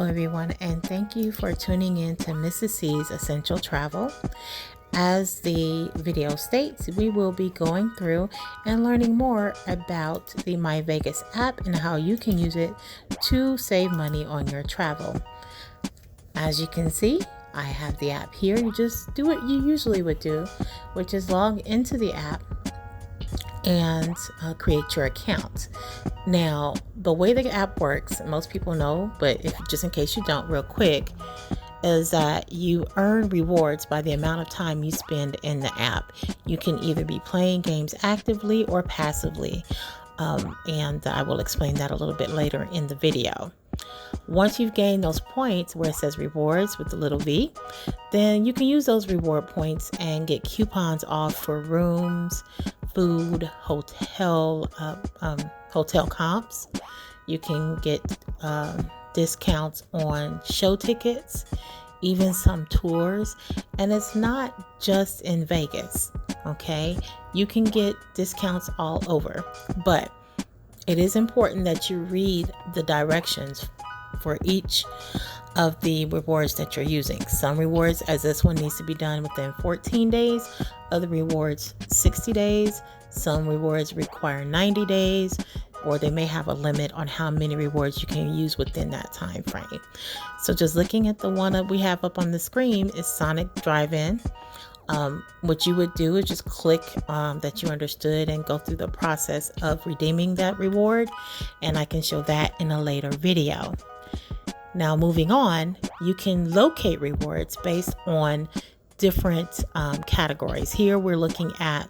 Hello everyone, and thank you for tuning in to Mrs. C's Essential Travel. As the video states, we will be going through and learning more about the MyVegas app and how you can use it to save money on your travel. As you can see, I have the app here. You just do what you usually would do, which is log into the app and create your account. Now, the way the app works, most people know, but just in case you don't, real quick, is that you earn rewards by the amount of time you spend in the app. You can either be playing games actively or passively, and I will explain that a little bit later in the video. Once you've gained those points where it says rewards with the little V, then you can use those reward points and get coupons off for rooms, food, hotel comps. You can get discounts on show tickets, even some tours, and it's not just in Vegas. Okay, you can get discounts all over, but it is important that you read the directions for each of the rewards that you're using. Some rewards, as this one, needs to be done within 14 days. Other rewards, 60 days. Some rewards require 90 days, or they may have a limit on how many rewards you can use within that time frame. So just looking at the one that we have up on the screen is Sonic Drive-In. What you would do is just click that you understood and go through the process of redeeming that reward, and I can show that in a later video. Now, moving on, you can locate rewards based on different categories. Here we're looking at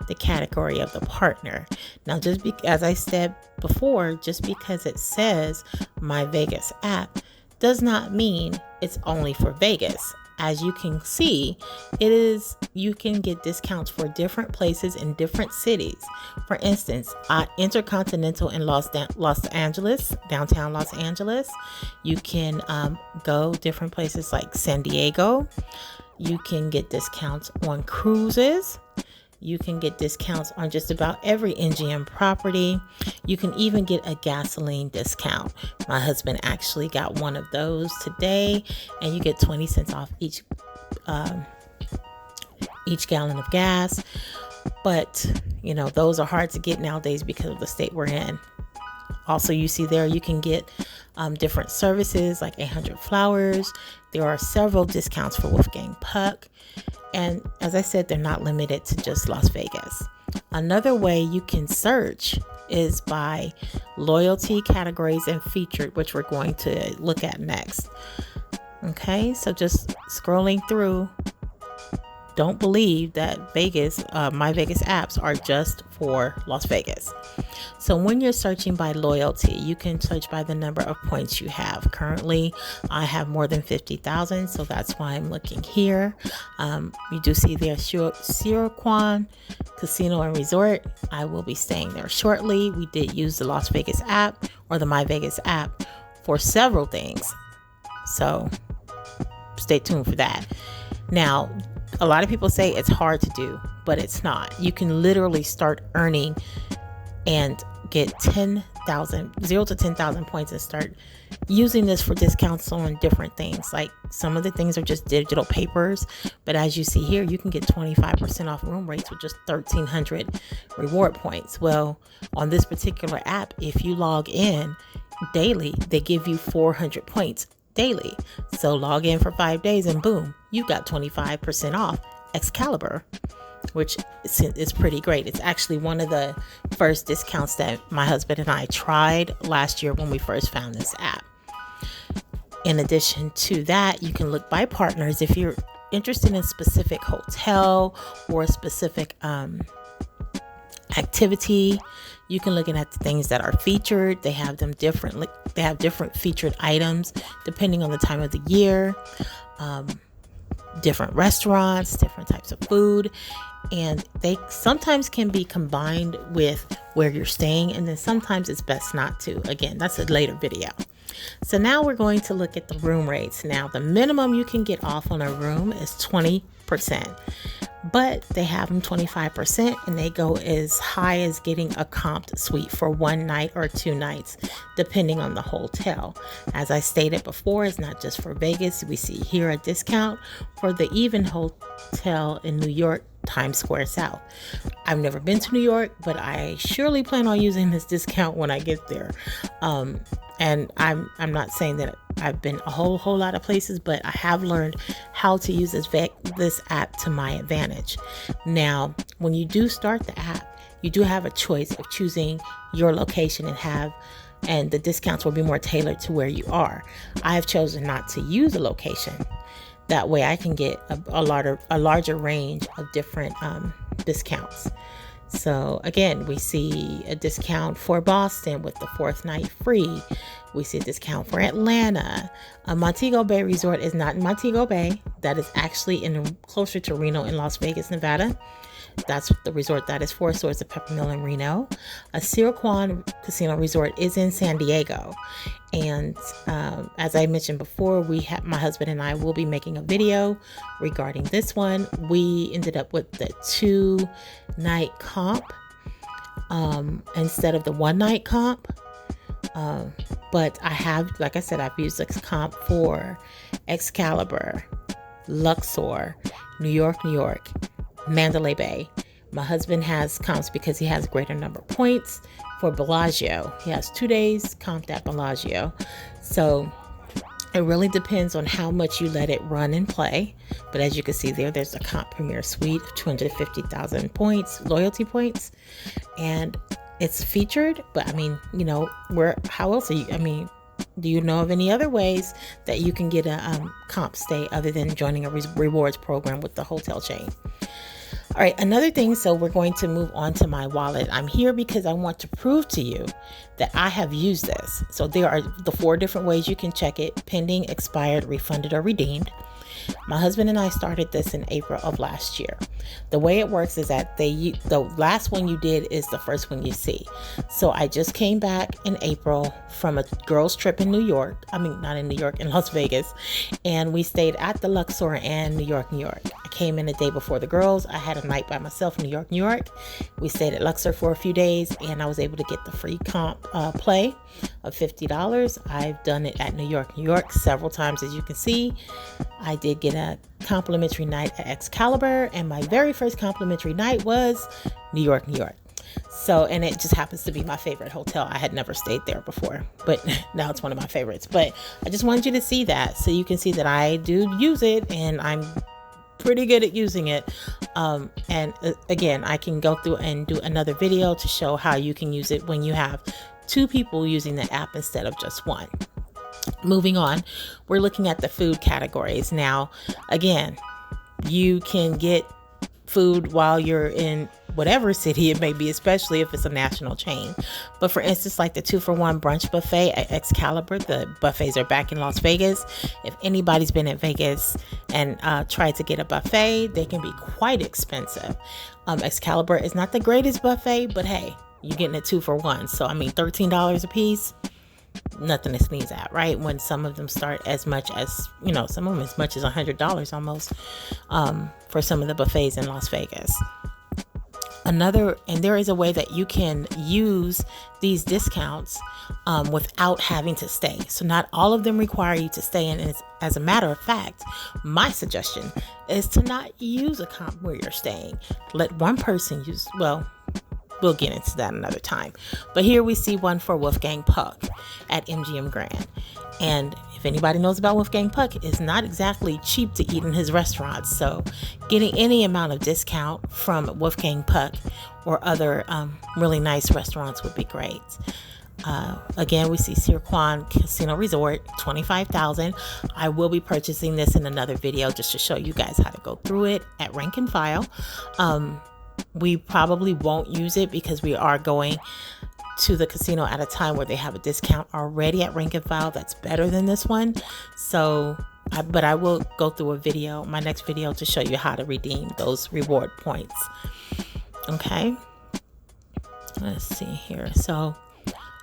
the category of the partner. Now, as I said before, just because it says My Vegas app does not mean it's only for Vegas. As you can see, you can get discounts for different places in different cities. For instance, Intercontinental in Los Angeles, downtown Los Angeles. You can go different places like San Diego. You can get discounts on cruises. You can get discounts on just about every MGM property. You can even get a gasoline discount. My husband actually got one of those today, and you get 20 cents off each gallon of gas. But, those are hard to get nowadays because of the state we're in. Also, you see there, you can get different services like 800 Flowers. There are several discounts for Wolfgang Puck. And as I said, they're not limited to just Las Vegas. Another way you can search is by loyalty, categories, and featured, which we're going to look at next. Okay, so just scrolling through. Don't believe that MyVegas apps are just for Las Vegas. So when you're searching by loyalty, you can search by the number of points you have. Currently, I have more than 50,000, so that's why I'm looking here. You do see there Siroquan Casino and Resort. I will be staying there shortly. We did use the Las Vegas app or the MyVegas app for several things. So stay tuned for that. Now, a lot of people say it's hard to do, but it's not. You can literally start earning and get 0 to 10,000 points and start using this for discounts on different things. Like some of the things are just digital papers, but as you see here, you can get 25% off room rates with just 1,300 reward points. Well, on this particular app, if you log in daily, they give you 400 points daily. So log in for 5 days and boom, you got 25% off Excalibur, which is pretty great. It's actually one of the first discounts that my husband and I tried last year when we first found this app. In addition to that, you can look by partners. If you're interested in a specific hotel or a specific activity, you can look at the things that are featured. They have them differently. They have different featured items depending on the time of the year, different restaurants, different types of food, and they sometimes can be combined with where you're staying, and then sometimes it's best not to. Again, that's a later video. So now we're going to look at the room rates. Now the minimum you can get off on a room is 20%, but they have them 25% and they go as high as getting a comped suite for 1 night or 2 nights, depending on the hotel. As I stated before, it's not just for Vegas. We see here a discount for the Even Hotel in New York, Times Square South. I've never been to New York, but I surely plan on using this discount when I get there. And I'm not saying that I've been a whole lot of places, but I have learned how to use this app to my advantage. Now, when you do start the app, you do have a choice of choosing your location and the discounts will be more tailored to where you are. I have chosen not to use a location. That way I can get a larger range of different discounts. So again, we see a discount for Boston with the 4th night free. We see a discount for Atlanta. Montego Bay Resort is not in Montego Bay. That is actually closer to Reno in Las Vegas, Nevada. That's the resort that is for. So it's a Peppermill in Reno. A Sirquan Casino Resort is in San Diego. And as I mentioned before, my husband and I will be making a video regarding this one. We ended up with the 2-night comp instead of the 1-night comp. But I have, like I said, I've used this comp for Excalibur, Luxor, New York, Mandalay Bay. My husband has comps because he has a greater number of points for Bellagio. He has 2 days comped at Bellagio. So it really depends on how much you let it run and play. But as you can see there's a comp premier suite of 250,000 points, loyalty points. And it's featured, but I mean, how else do you know of any other ways that you can get a comp stay other than joining a rewards program with the hotel chain? All right, another thing, so we're going to move on to my wallet. I'm here because I want to prove to you that I have used this. So there are the 4 different ways you can check it: pending, expired, refunded, or redeemed. My husband and I started this in April of last year. The way it works is that the last one you did is the first one you see. So I just came back in April from a girls' trip in New York. Not in New York, in Las Vegas. And we stayed at the Luxor and New York. I came in a day before the girls. I had a night by myself in New York. We stayed at Luxor for a few days and I was able to get the free comp play of $50. I've done it at New York several times. As you can see, I did get a complimentary night at Excalibur, and my very first complimentary night was New York. So, and it just happens to be my favorite hotel. I had never stayed there before, but now it's one of my favorites. But I just wanted you to see that so you can see that I do use it and I'm pretty good at using it. And again, I can go through and do another video to show how you can use it when you have 2 people using the app instead of just 1. Moving on, we're looking at the food categories. Now, again, you can get food while you're in whatever city it may be, especially if it's a national chain. But for instance, like the 2-for-1 brunch buffet at Excalibur, the buffets are back in Las Vegas. If anybody's been in Vegas and tried to get a buffet, they can be quite expensive. Excalibur is not the greatest buffet, but hey, you're getting a 2-for-1. So $13 a piece. Nothing to sneeze at, right? When some of them start as much as, some of them as much as $100 almost for some of the buffets in Las Vegas. And there is a way that you can use these discounts without having to stay. So not all of them require you to stay in. And as a matter of fact, my suggestion is to not use a comp where you're staying. Let one person use, we'll get into that another time. But here we see one for Wolfgang Puck at MGM Grand. And if anybody knows about Wolfgang Puck, it's not exactly cheap to eat in his restaurants. So getting any amount of discount from Wolfgang Puck or other really nice restaurants would be great. Again, we see Sirquan Casino Resort, $25,000. I will be purchasing this in another video just to show you guys how to go through it at rank and file. We probably won't use it because we are going to the casino at a time where they have a discount already at rank and file that's better than this one. So, but I will go through my next video to show you how to redeem those reward points. Okay. Let's see here. So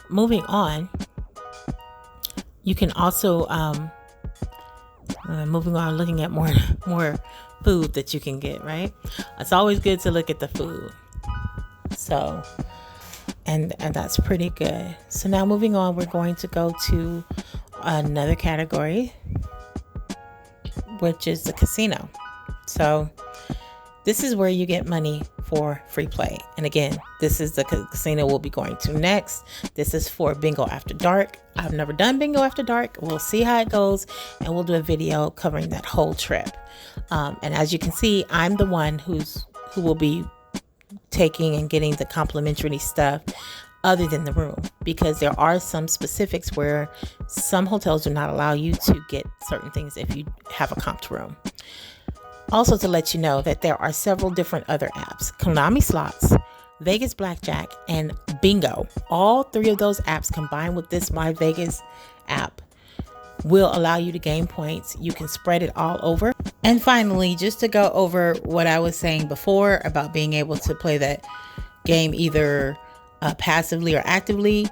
moving on, You can also, moving on, looking at more food that you can get, right? It's always good to look at the food. So, and that's pretty good. So now moving on, we're going to go to another category, which is the casino. So this is where you get money for free play. And again, this is the casino we'll be going to next. This is for Bingo After Dark. I've never done Bingo After Dark. We'll see how it goes, and we'll do a video covering that whole trip. And as you can see, I'm the one who will be taking and getting the complimentary stuff other than the room, because there are some specifics where some hotels do not allow you to get certain things if you have a comped room. Also, to let you know that there are several different other apps: Konami Slots, Vegas Blackjack, and Bingo. All three of those apps combined with this MyVegas app will allow you to gain points. You can spread it all over. And finally, just to go over what I was saying before about being able to play that game either passively or actively.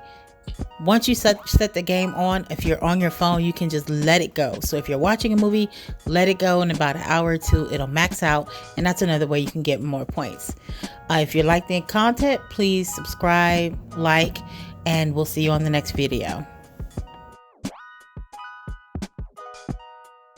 Once you set the game on, if you're on your phone, you can just let it go. So if you're watching a movie, let it go. In about an hour or two, it'll max out. And that's another way you can get more points. If you like the content, please subscribe, like, and we'll see you on the next video.